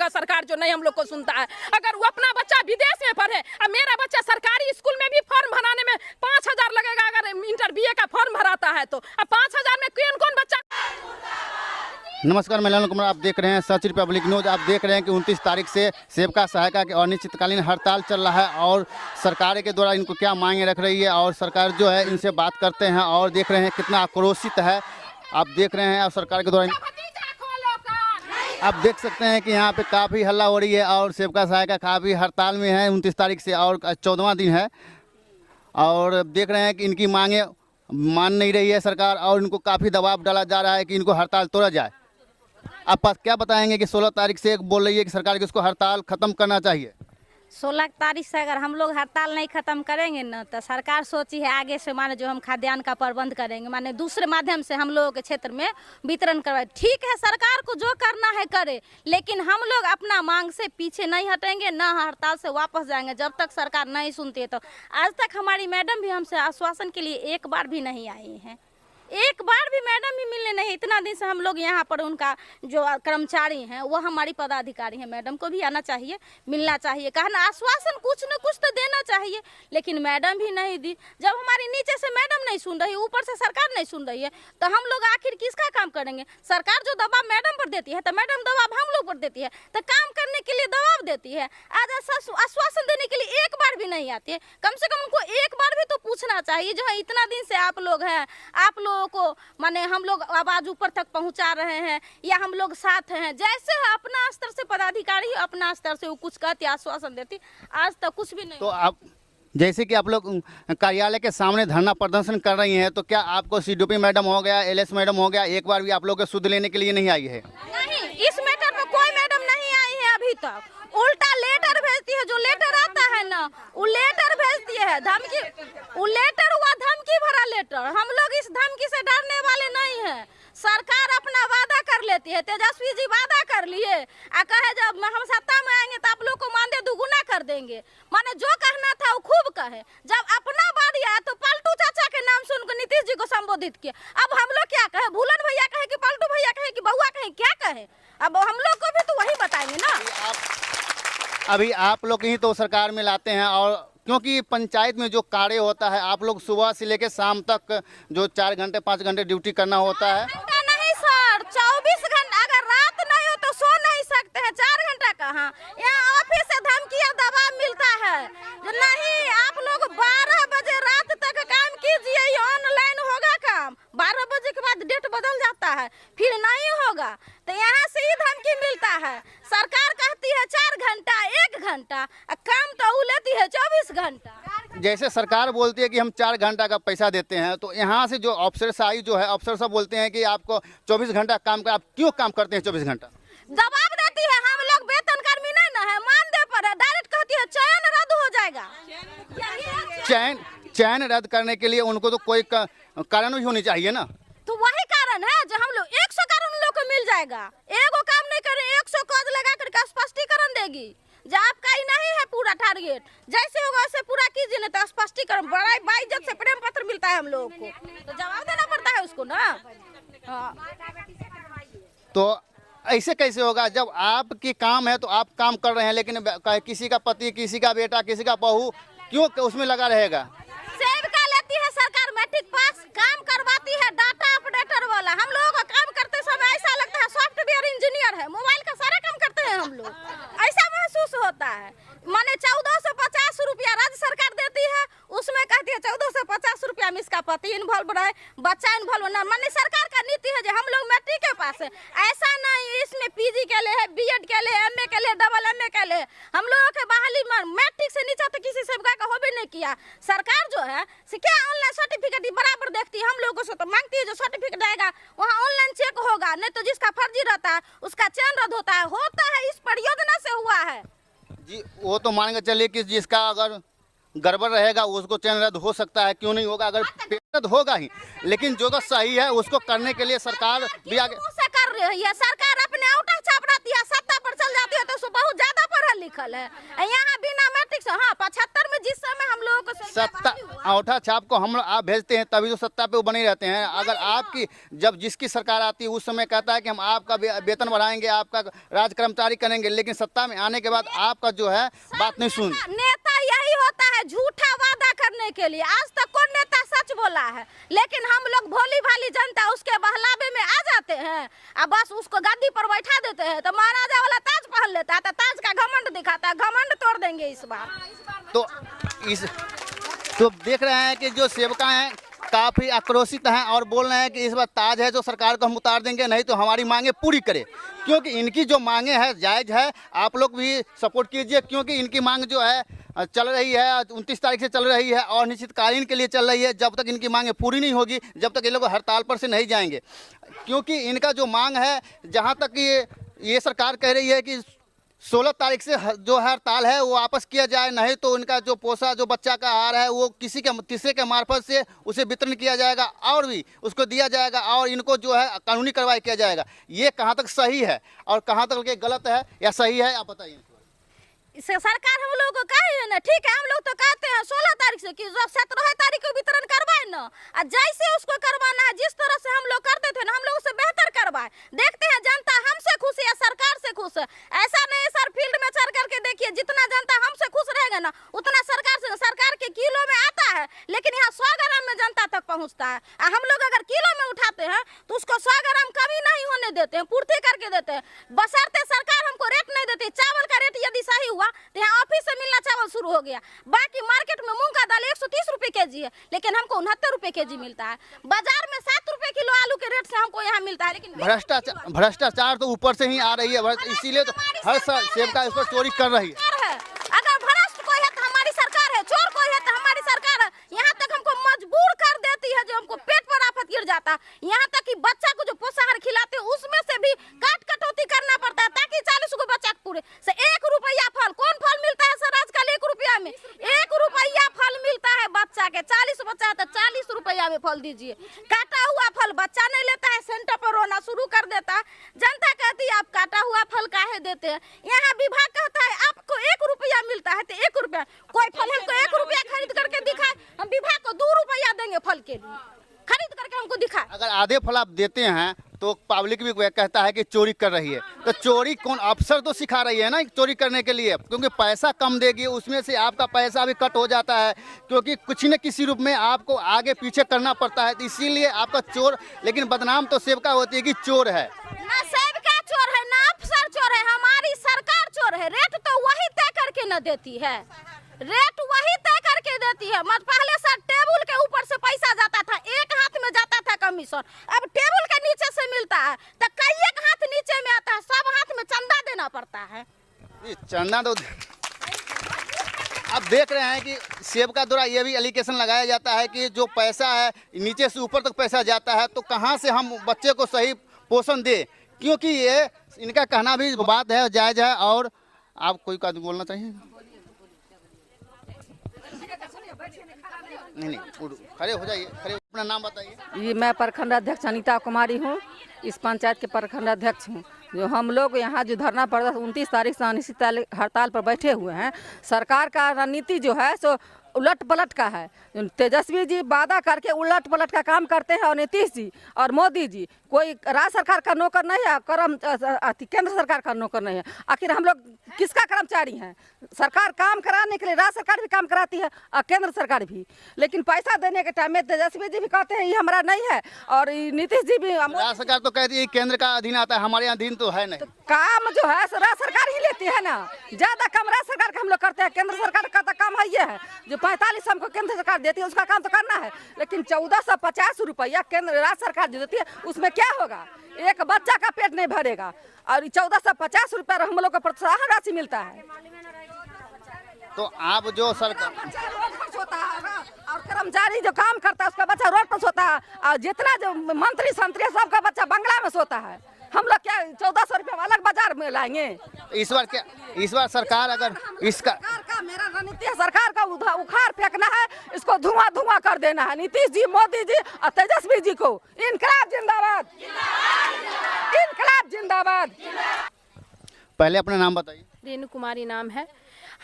है सरकार जो नहीं हम लोग को सुनता है। अगर वो अपना बच्चा विदेश में पढ़े, अब मेरा बच्चा सरकारी स्कूल में भी फॉर्म भराने में 5,000 लगेगा, अगर इंटर BA का फॉर्म भराता है तो अब 5,000 में कौन बच्चा। नमस्कार, मैं लालन कुमार, आप देख रहे हैं सच रिपब्लिक न्यूज। आप देख रहे हैं कि 29 तारीख से सेविका सहायिका की अनिश्चितकालीन हड़ताल चल रहा है और सरकार के द्वारा इनको क्या मांगे रख रही है और सरकार जो है इनसे बात करते हैं और देख रहे हैं कितना आक्रोशित है। आप देख रहे हैं और सरकार के द्वारा आप देख सकते हैं कि यहाँ पे काफ़ी हल्ला हो रही है और सेविका सहायिका काफ़ी हड़ताल में है 29 तारीख से और 14वां दिन है और देख रहे हैं कि इनकी मांगे मान नहीं रही है सरकार और इनको काफ़ी दबाव डाला जा रहा है कि इनको हड़ताल तोड़ा जाए। आप क्या बताएंगे कि 16 तारीख से बोल रही है कि सरकार की इसको हड़ताल खत्म करना चाहिए। 16 तारीख से अगर हम लोग हड़ताल नहीं खत्म करेंगे ना तो सरकार सोची है आगे से माने जो हम खाद्यान्न का प्रबंध करेंगे, माने दूसरे माध्यम से हम लोगों के क्षेत्र में वितरण करवाए। ठीक है, सरकार को जो करना है करे, लेकिन हम लोग अपना मांग से पीछे नहीं हटेंगे, ना हड़ताल से वापस जाएंगे जब तक सरकार नहीं सुनती है। तो आज तक हमारी मैडम भी हमसे आश्वासन के लिए एक बार भी नहीं आई हैं, एक बार भी मैडम भी मिलने नहीं। इतना दिन से हम लोग यहाँ पर उनका जो कर्मचारी हैं वो हमारी पदाधिकारी हैं, मैडम को भी आना चाहिए, मिलना चाहिए, कहा ना आश्वासन कुछ न कुछ तो देना चाहिए, लेकिन मैडम भी नहीं दी। जब हमारी नीचे से मैडम नहीं सुन रही, ऊपर से सरकार नहीं सुन रही है, तो हम लोग आखिर किसका काम करेंगे। सरकार जो दबाव मैडम पर देती है तो मैडम दबाव हम लोग पर देती है, तो काम करने के लिए दबाव देती है। आज आश्वासन देने के लिए एक बार भी नहीं आती है। कम से कम उनको एक बार भी तो पूछना चाहिए जो है इतना दिन से आप लोग हैं, आप लोग को माने हम लोग आवाज ऊपर तक पहुंचा रहे हैं या हम लोग साथ हैं। जैसे अपना स्तर से पदाधिकारी अपना स्तर से वो कुछ कहती आश्वासन देती, आज तक कुछ भी नहीं। तो आप जैसे कि आप लोग कार्यालय के सामने धरना प्रदर्शन कर रही हैं, तो क्या आपको CDP मैडम हो गया, LS मैडम हो गया, एक बार भी आप लोग के सुध लेने के लिए नहीं आई है? नहीं, इस मैटर पर कोई मैडम नहीं आई है अभी तक। उल्टा लेटर भेजती है, जो लेटर आता है ना वो लेटर भेजती है, धमकी, वो लेटर हुआ धमकी भरा लेटर। हम लोग इस धमकी से डरने वाले नहीं हैं। सरकार अपना वादा कर लेती है, तेजस्वी जी वादा कर लिए आ कहे जब हम सत्ता में आएंगे तो आप लोग को मानदेय दुगुना कर देंगे। माने जो कहना था वो खूब कहे, जब अपना बारी आया तो पलटू चाचा के नाम से उनको नीतीश जी को संबोधित किया। अब हम लोग क्या कहे, भूलन भैया कहे कि पलटू भैया कहे कि बउआ कहे, क्या कहे? अब हम लोग को भी तो वही बताएंगे ना। अभी आप लोग ही तो सरकार में लाते हैं और क्योंकि पंचायत में जो कार्य होता है आप लोग सुबह से लेकर शाम तक जो 4 घंटे 5 घंटे ड्यूटी करना होता है। नहीं सर, 24 घंटा, अगर रात नहीं हो तो सो नहीं सकते हैं। 4 घंटा कहाँ, यहाँ ऑफिस से धमकी और दबाव मिलता है नहीं आप लोग 12 बजे रात तक काम कीजिए, ऑनलाइन होगा काम। 12 बजे के बाद डेट बदल जाता है, फिर नहीं होगा, तो यहाँ से ही धमकी मिलता है। सरकार कहती है 4 घंटा 1 घंटा, काम तो वो लेती है 24 घंटा। जैसे सरकार बोलती है कि हम 4 घंटा का पैसा देते हैं, तो यहाँ से जो अफसरशाही जो है अफसर सब बोलते हैं कि आपको 24 घंटा काम कर, आप क्यों काम करते हैं 24 घंटा? दबाव देती है, हम लोग वेतन कर्मी नहीं ना है, मानदेय पर है, डायरेक्ट कहती है चयन रद्द हो जाएगा। चयन रद्द करने के लिए उनको तो कोई कारण भी होनी चाहिए ना। तो वही कारण है जो हम लोग 100 कारण उन लोग को मिल जाएगा। एगो काम नहीं करे 100 कद लगा करके स्पष्टीकरण देगी। जब आपका ही नहीं है पूरा टारगेट, जैसे होगा वैसे पूरा कीजिए, नहीं तो स्पष्टीकरण बड़ा बाइज्जत से प्रेम पत्र मिलता है हम लोगों को, तो जवाब देना पड़ता है उसको ना। तो ऐसे कैसे होगा जब आपकी काम है तो आप काम कर रहे हैं, लेकिन किसी का पति, किसी का बेटा, किसी का बहू क्यों उसमें लगा रहेगा? सेविका लेती है सरकार, मैट्रिक पास, काम करवाती है डाटा ऑपरेटर वाला। हम लोगों को काम करते समय ऐसा लगता है सॉफ्टवेयर इंजीनियर है, मोबाइल का सारा काम करते हैं हम लोग, ऐसा महसूस होता है। माने 1450 रुपया राज्य सरकार देती है, उसमें कहती है 1450 रुपया में इसका पति इन्वॉल्व रहे, बच्चा इन्वॉल्व न। माने सरकार का नीति है जो हम लोग मैट्रिक के पास है, ऐसा नहीं इसमें PG के लिए है, BEd के लिए, MA के लिए, डबल MA के लिए। हम लोगों के बहाली मैट्रिक से नीचे तो किसी सेविका का हो भी नहीं किया। सरकार जो है क्या ऑनलाइन सर्टिफिकेट बराबर देखती है, हम लोगों से तो मांगती है जो सर्टिफिकेट आएगा वहाँ ऑनलाइन चेक होगा, नहीं तो जिसका फर्जी रहता है उसका चयन रद्द होता है, इस परियोजना से हुआ है जी। वो तो मान के चलिए कि जिसका अगर गड़बड़ रहेगा उसको चयन रद्द हो सकता है, क्यों नहीं होगा, अगर रद्द होगा ही, लेकिन जो सही है उसको करने के लिए सरकार भी आगे से कर ये सरकार अपने औटा छापराती है, सत्ता पर चल जाती है तो उसको बहुत ज्यादा पढ़ल लिखल है। यहाँ बिना मैट्रिक से, हाँ 75 में जिस समय हम लोगों को सत्ता औठा छाप को हम आप भेजते हैं तभी तो सत्ता पे वो बने रहते हैं। अगर आपकी जब जिसकी सरकार आती है उस समय कहता है कि हम आपका वेतन बढ़ाएंगे, आपका राज कर्मचारी करेंगे, लेकिन सत्ता में आने के बाद आपका जो है बात नहीं सुन। नेता यही होता है झूठा वादा करने के लिए। आज तक कौन नेता सच बोला है? लेकिन हम लोग भोली भाली जनता उसके बहलावे में आ जाते हैं और बस उसको गद्दी पर बैठा देते हैं। तो महाराजा वाला ताज पहन लेता है तो ताज का घमंड दिखाता है, घमंड तोड़ देंगे इस बार। तो देख रहे हैं कि जो सेवका हैं काफ़ी आक्रोशित हैं और बोल रहे हैं कि इस बार ताज है जो सरकार को हम उतार देंगे, नहीं तो हमारी मांगे पूरी करें। क्योंकि इनकी जो मांगे हैं जायज़ है, आप लोग भी सपोर्ट कीजिए। क्योंकि इनकी मांग जो है चल रही है 29 तारीख से चल रही है और निश्चितकालीन के लिए चल रही है। जब तक इनकी मांगे पूरी नहीं होगी, जब तक ये लोग हड़ताल पर से नहीं जाएंगे। क्योंकि इनका जो मांग है, जहाँ तक ये सरकार कह रही है कि 16 तारीख से जो हड़ताल है वो वापस किया जाए, नहीं तो उनका जो पोसा जो बच्चा का आहार है वो किसी के तीसरे के मार्फत से उसे वितरण किया जाएगा और भी उसको दिया जाएगा और इनको जो है कानूनी कार्रवाई किया जाएगा। ये कहाँ तक सही है और कहाँ तक ये गलत है या सही है, आप बताइए। सरकार हम लोग को कहे ना, ठीक है हम लोग तो कहते हैं 16 तारीख से कि 17 तारीख को वितरण करवाए ना, और जैसे उसको करवाना है जिस तरह से हम लोग करते थे ना, हम लोग उससे बेहतर करवाए। देखते हैं जनता हमसे खुश है या सरकार से खुश है। ऐसा नहीं सर, फील्ड में चल करके देखिए, जितना जनता हमसे खुश रहेगा ना उतना सरकार के किलो में आता है, लेकिन यहाँ 100 ग्राम में जनता तक पहुँचता है। हम लोग अगर किलो में उठाते हैं तो उसको 100 ग्राम कभी नहीं होने देते हैं, पूर्ति करके देते हैं। बशर्ते सरकार हमको रेट नहीं देती। चावल का रेट यदि सही हुआ तो यहाँ ऑफिस से मिलना चावल शुरू हो गया। बाकी मार्केट में मूंग का दाल 130 रुपए केजी है, लेकिन हमको 69 रुपए केजी मिलता है। बाजार में 7 रुपए किलो आलू के रेट से हमको यहाँ मिलता है। लेकिन भ्रष्टाचार तो ऊपर से ही आ रही है, इसीलिए तो हर सेवका इस पर चोरी कर रही है। अगर भ्रष्ट कोई है तो हमारी सरकार है, चोर कोई है तो हमारी सरकार है। यहाँ तक हमको मजबूर कर देती है जो हमको पेट पर आफत गिर जाता है। यहाँ तक कि बच्चा को जो पोषाहार खिलाते हैं उसमें से भी काट कटौती करना पड़ता है ताकि 40 को बच्चा पूरे से 1 रुपया फल। कौन फल मिलता है सर आजकल 1 रुपया में? 1 रुपया फल मिलता है बच्चा के। 40 बच्चा है तो 40 रुपया में फल दीजिए। काटा हुआ फल बच्चा नहीं लेता है, सेंटर पर रोना शुरू कर देता है। जनता कहती है आप काटा हुआ फल काहे देते हैं? यहाँ विभाग कहता है आपको 1 रुपया मिलता है तो 1 रुपया। कोई फल हमको 1 रुपया खरीद करके दिखाए, हम विभाग को 2 रुपया देंगे फल के लिए, खरीद करके हमको दिखाए। अगर आधे फल आप देते हैं तो पब्लिक भी कहता है कि चोरी कर रही है। तो चोरी कौन अफसर तो सिखा रही है ना चोरी करने के लिए, क्योंकि पैसा कम देगी उसमें से आपका पैसा भी कट हो जाता है, क्योंकि कुछ न किसी रूप में आपको आगे पीछे करना पड़ता है। तो इसीलिए आपका चोर, लेकिन बदनाम तो सेवका होती है कि चोर है। ना सेवका चोर है ना अफसर चोर है, हमारी सरकार चोर है। रेट तो वही तय करके न देती है, रेट वही तय करके देती है। मत पहले सर टेबल के ऊपर से पैसा जाता था, एक हाथ में जाता था कमीशन, अब टेबल के नीचे से मिलता है तो कई एक हाथ नीचे में आता है, सब हाथ में चंदा देना पड़ता है। चंदा तो आप देख रहे हैं कि सेवका द्वारा ये भी एलिगेशन लगाया जाता है कि जो पैसा है नीचे से ऊपर तक पैसा जाता है, तो कहाँ से हम बच्चे को सही पोषण दें, क्योंकि ये इनका कहना भी बात है, जायज़ है। और आप कोई का बोलना चाहिए? नहीं खड़े हो जाइए, खड़े। अपना नाम बताइए। ये मैं प्रखंड अध्यक्ष अनीता कुमारी हूँ, इस पंचायत के प्रखंड अध्यक्ष हूँ। जो हम लोग यहाँ जो धरना प्रदर्शन 29 तारीख से अनिश्चित हड़ताल पर बैठे हुए हैं, सरकार का रणनीति जो है सो उलट पलट का है। तेजस्वी जी वादा करके उलट पलट का काम करते हैं और नीतीश जी और मोदी जी कोई राज्य सरकार का नौकर नहीं है, केंद्र सरकार का नौकर नहीं है। आखिर हम लोग किसका कर्मचारी हैं? सरकार काम कराने के लिए राज्य सरकार भी काम कराती है और केंद्र सरकार भी, लेकिन पैसा देने के टाइम में तेजस्वी जी भी कहते हैं ये हमारा नहीं है और नीतीश जी भी। राज्य सरकार तो कहती है केंद्र का अधीन आता है, हमारे अधीन तो है नहीं। तो काम जो है राज्य सरकार ही लेती है ना, ज्यादा काम राज्य सरकार का हम लोग करते हैं। केंद्र सरकार का तो काम है ये है जो 45 हमको केंद्र सरकार देती है, उसका काम तो करना है, लेकिन 1450 रुपया केंद्र राज्य सरकार जो देती है उसमें क्या होगा? एक बच्चा का पेट नहीं भरेगा और 1450 रुपया हम लोग को प्रोत्साहन राशि मिलता है। तो आप जो सरकार होता है और कर्मचारी जो काम करता है उसका बच्चा रोड पर सोता है और जितना जो मंत्री संतरी सबका बच्चा बंगला में सोता है। हम लोग क्या 1400 रुपया अलग बाजार में लाएंगे? इस बार सरकार अगर इसका मेरा रणनीति है, सरकार का उखाड़ फेंकना है, इसको धुआं कर देना है। नीतीश जी, मोदी जी और तेजस्वी जी को इनकलाब जिंदाबाद, इनकलाब। जिंदाबाद। पहले अपना नाम बताइए। रेणु कुमारी नाम है।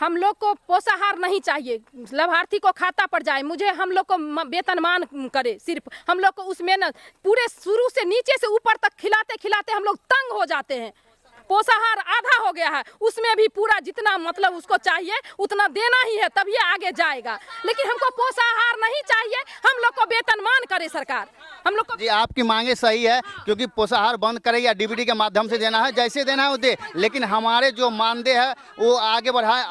हम लोग को पोषाहार नहीं चाहिए, लाभार्थी को खाता पड़ जाए, मुझे हम लोग को वेतनमान करे, सिर्फ हम लोग को उसमें न पूरे शुरू से नीचे से ऊपर तक खिलाते खिलाते हम लोग तंग हो जाते हैं। पोषाहार आधा हो गया है, उसमें भी पूरा जितना मतलब उसको चाहिए उतना देना ही है, तभी आगे जाएगा। लेकिन हमको पोषाहार नहीं चाहिए, हम लोग को वेतनमान करे सरकार। हम लोग को जी आपकी मांगे सही है, क्योंकि पोषाहार बंद करे या डीबीटी के माध्यम से देना है, जैसे देना है वो दे, लेकिन हमारे जो मानदेय है वो आगे बढ़ाए।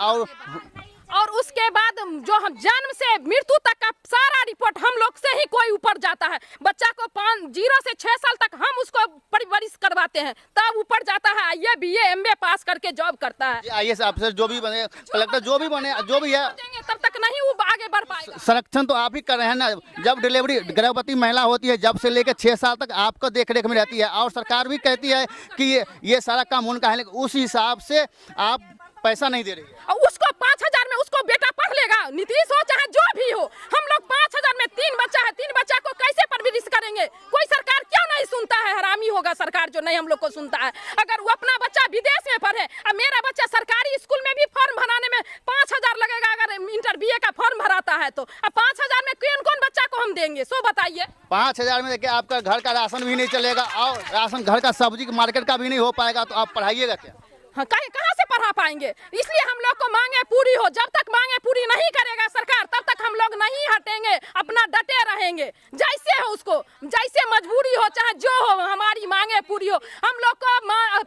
और उसके बाद जो हम जन्म से मृत्यु तक का सारा रिपोर्ट हम लोग से ही कोई ऊपर जाता है। बच्चा को 0 से 6 साल तक हम उसको परवरिश करवाते हैं, तब ऊपर जाता है, ये BA MA पास करके जॉब करता है। IAS अफसर जो भी बने, कलेक्टर जो भी बने, जो भी है, तब तक नहीं वो आगे बढ़ पाएगा। संरक्षण तो आप ही कर रहे हैं ना। जब डिलीवरी गर्भवती महिला होती है, जब से लेकर 6 साल तक आपको देखरेख में रहती है, और सरकार भी कहती है कि ये सारा काम उनका है, लेकिन उस हिसाब से आप पैसा नहीं दे रही है। और उसको 5,000 में उसको बेटा पढ़ लेगा, नीतीश हो चाहे जो भी हो, हम लोग 5,000 में 3 बच्चा है, 3 बच्चा को कैसे परवरिश करेंगे? कोई सरकार क्यों नहीं सुनता है? हरामी होगा सरकार जो नहीं हम लोग को सुनता है। अगर वो अपना बच्चा विदेश में पढ़े और मेरा बच्चा सरकारी स्कूल में भी फॉर्म भराने में 5,000 लगेगा, अगर इंटर BA का फॉर्म भराता है तो 5,000 में कौन बच्चा को हम देंगे? सो बताइए। 5,000 में देखिए आपका घर का राशन भी नहीं चलेगा, और राशन घर का सब्जी मार्केट का भी नहीं हो पाएगा, तो आप पढ़ाइएगा क्या? हाँ, कहाँ से पढ़ा पाएंगे? इसलिए हम लोग को मांगे पूरी हो। जब तक मांगे पूरी नहीं करेगा सरकार, तब तक हम लोग नहीं हटेंगे, अपना डटे रहेंगे। जैसे हो उसको, जैसे मजबूरी हो चाहे जो हो, हमारी मांगे पूरी हो। हम लोग को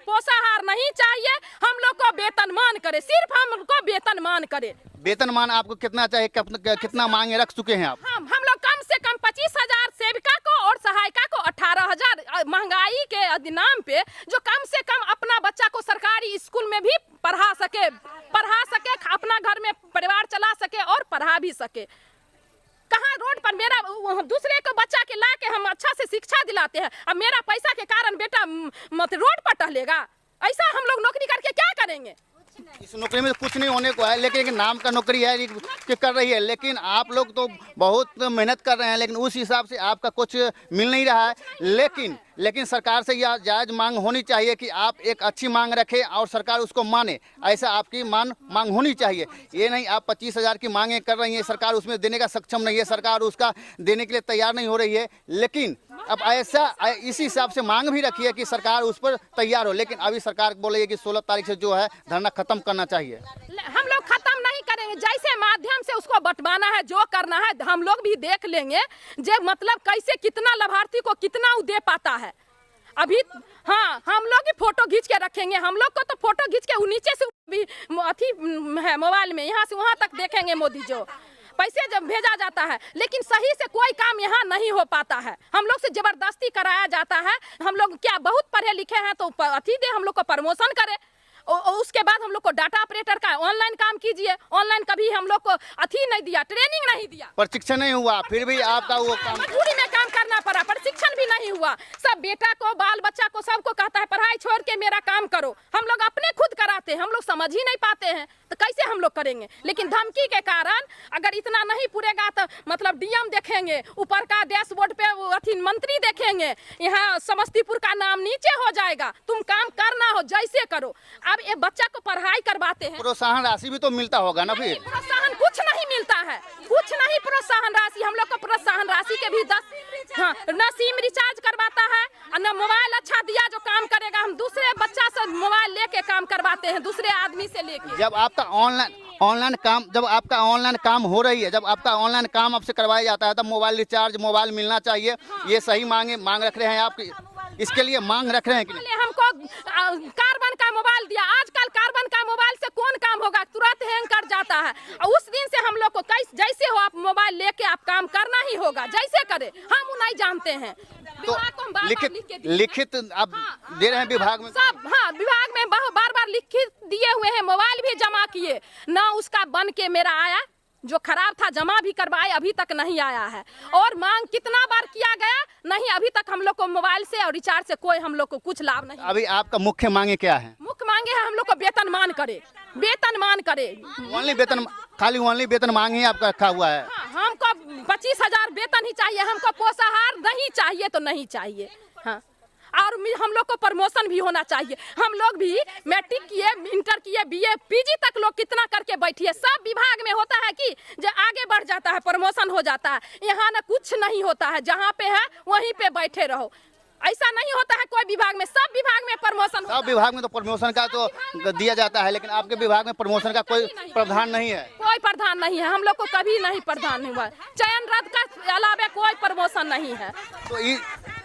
पोषाहार नहीं चाहिए, हम लोग को वेतनमान करे, सिर्फ हमको वेतनमान करे। वेतनमान आपको कितना चाहिए, कितना मांगे रख चुके हैं आप? हम लोग कम से कम 25,000 सेविका को और सहायिका को 18,000, महंगाई के नाम पे जो कम से कम अपना बच्चा को सरकारी स्कूल में भी पढ़ा सके, अपना घर में परिवार चला सके और पढ़ा भी सके। कहाँ रोड पर मेरा दूसरे को बच्चा के ला के हम अच्छा से शिक्षा दिलाते हैं, अब मेरा पैसा के कारण बेटा रोड पर टहलेगा? ऐसा हम लोग नौकरी करके क्या करेंगे? इस नौकरी में कुछ नहीं होने को है, लेकिन एक नाम का नौकरी है कि कर रही है, लेकिन आप लोग तो बहुत मेहनत कर रहे हैं, लेकिन उस हिसाब से आपका कुछ मिल नहीं रहा है। लेकिन सरकार से यह जायज़ मांग होनी चाहिए कि आप एक अच्छी मांग रखें और सरकार उसको माने, ऐसा आपकी मांग होनी चाहिए। ये नहीं आप 25,000 की मांगें कर रही हैं, सरकार उसमें देने का सक्षम नहीं है, सरकार उसका देने के लिए तैयार नहीं हो रही है। लेकिन अब ऐसा इसी हिसाब से मांग भी रखिए कि सरकार उस पर तैयार हो, लेकिन अभी सरकार बोल रही है कि 16 तारीख से जो है धरना खत्म करना चाहिए। हम लोग खत्म नहीं करेंगे, जैसे माध्यम से उसको बंटवाना है, जो करना है हम लोग भी देख लेंगे, जो मतलब कैसे कितना लाभार्थी को कितना दे पाता है अभी। हाँ, हम लोग भी फोटो खींच के रखेंगे, हम लोग को तो फोटो खींच के नीचे से भी अथी है मोबाइल में, यहाँ से वहाँ तक देखेंगे मोदी जो पैसे जब भेजा जाता है, लेकिन सही से कोई काम यहाँ नहीं हो पाता है। हम लोग से जबरदस्ती कराया जाता है। हम लोग क्या बहुत पढ़े लिखे हैं तो अथी दे, हम लोग को प्रमोशन करे, और उसके बाद हम लोग को डाटा ऑपरेटर का ऑनलाइन काम कीजिए। ऑनलाइन कभी हम लोग को अथी नहीं दिया, ट्रेनिंग नहीं दिया, प्रशिक्षण नहीं हुआ, फिर भी आपका वो काम मजबूरी में काम करना पड़ा, प्रशिक्षण भी नहीं हुआ। सब बेटा को, बाल बच्चा को, सबको कहता है पढ़ाई छोड़ के मेरा काम करो। हम लोग अपने खुद कराते हैं, हम लोग समझ ही नहीं पाते हैं, तो कैसे हम लोग करेंगे? लेकिन धमकी के कारण अगर इतना नहीं पूरेगा तो मतलब DM देखेंगे, ऊपर का डैशबोर्ड पे वो अथी मंत्री देखेंगे, यहाँ समस्तीपुर का नाम नीचे हो जाएगा। तुम काम करना हो जैसे करो। अब ये बच्चा को पढ़ाई करवाते हैं, प्रोत्साहन राशि भी तो मिलता होगा ना? फिर प्रोत्साहन कुछ नहीं मिलता है, कुछ नहीं प्रोत्साहन राशि। हम लोग को प्रोत्साहन राशि के भी 10 न सिम रिचार्ज करवाता है और न मोबाइल अच्छा दिया जो काम करेगा। हम दूसरे बच्चा से मोबाइल लेके काम करवाते हैं, दूसरे आदमी से लेके। जब आपका ऑनलाइन काम हो रही है, जब आपका ऑनलाइन काम आपसे करवाया जाता है, तब मोबाइल रिचार्ज, मोबाइल मिलना चाहिए। ये सही मांग रख रहे हैं आप, इसके लिए मांग रख रहे हैं कि नहीं? हमको कार्बन का मोबाइल दिया, आजकल कार्बन का मोबाइल से कौन काम होगा? तुरंत हैंग कर जाता है। और उस दिन से हम लोग को जैसे हो आप मोबाइल लेके आप काम करना ही होगा, जैसे करे। हम नहीं जानते हैं, तो लिखित आप दे रहे हैं विभाग में सब? हाँ, विभाग में बार लिखित दिए हुए हैं, मोबाइल भी जमा किए, ना उसका बन के मेरा आया, जो खराब था जमा भी करवाए, अभी तक नहीं आया है। और मांग कितना बार किया गया, नहीं, अभी तक हम लोग को मोबाइल से और रिचार्ज से कोई हम लोग को कुछ लाभ नहीं। अभी आपका मुख्य मांगे क्या है? मुख्य मांगे है हम लोग को वेतनमान करे, वेतनमान करे। ओनली वेतन, खाली ओनली वेतन मांग ही आपका रखा हुआ है? हाँ, हमको 25,000 वेतन ही चाहिए, हमको पोषाहार नहीं चाहिए तो नहीं चाहिए। हाँ, और हम लोग को प्रमोशन भी होना चाहिए। हम लोग भी मैट्रिक किए, इंटर किए, बीए, पीजी तक लोग कितना करके बैठिए। सब विभाग में होता है कि जो आगे बढ़ जाता है, प्रमोशन हो जाता है। यहाँ ना कुछ नहीं होता है, जहाँ पे है वहीं पे बैठे रहो। ऐसा नहीं होता है कोई विभाग में, सब विभाग में प्रमोशन होता है। सब विभाग में तो प्रमोशन का तो दिया जाता है, लेकिन आपके विभाग में प्रमोशन का कोई प्रावधान नहीं है। कोई प्रावधान नहीं है, हम लोग को कभी नहीं प्रावधान हुआ। चयन रद्द का अलावा कोई प्रमोशन नहीं है।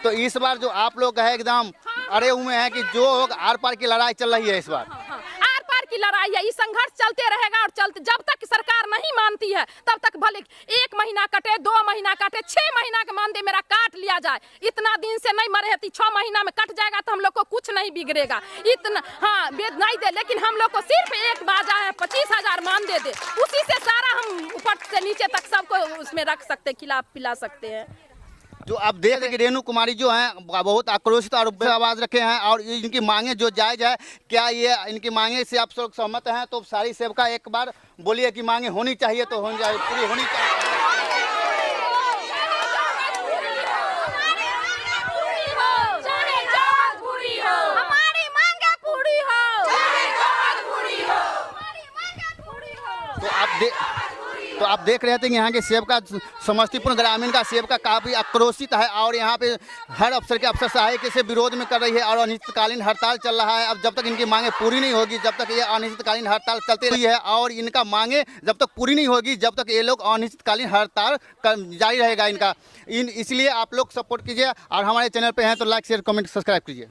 तो इस बार जो आप लोग है एकदम अड़े हुए हैं कि जो आर पार की लड़ाई चल रही है इस बार। आर पार की लड़ाई है, ये संघर्ष चलते रहेगा और चलते जब तक सरकार नहीं मानती है तब तक भले 1 महीना कटे, 2 महीना कटे, 6 महीना का मान दे मेरा काट लिया जाए। इतना दिन से नहीं मरे थे, 6 महीना में कट जाएगा तो हम लोग को कुछ नहीं बिगड़ेगा। इतना हाँ वेद नहीं दे, लेकिन हम लोग को सिर्फ एक बाजा है 25,000 मान दे, उसी से सारा हम ऊपर से नीचे तक सबको उसमें रख सकते, खिला पिला सकते हैं। जो आप देख रहे हैं कि रेणु कुमारी जो हैं बहुत आक्रोशित और आवाज रखे हैं और इनकी मांगे जो जायज है, क्या ये इनकी मांगे से आप लोग सहमत हैं? तो सारी सेवका एक बार बोलिए कि मांगे होनी चाहिए तो होनी चाहिए, पूरी होनी चाहिए। तो आप देख रहे थे कि यहाँ के सेवका समस्तीपुर ग्रामीण का सेवका काफ़ी आक्रोशित है और यहाँ पे हर अफसर के अफसरशाही से विरोध में कर रही है और अनिश्चितकालीन हड़ताल चल रहा है। अब जब तक इनकी मांगे पूरी नहीं होगी, जब तक ये अनिश्चितकालीन हड़ताल चलती रही है और इनका मांगे जब तक पूरी नहीं होगी, जब तक ये लोग अनिश्चितकालीन हड़ताल जारी रहेगा इनका। इसलिए आप लोग सपोर्ट कीजिए और हमारे चैनल पर हैं तो लाइक शेयर कमेंट सब्सक्राइब कीजिए।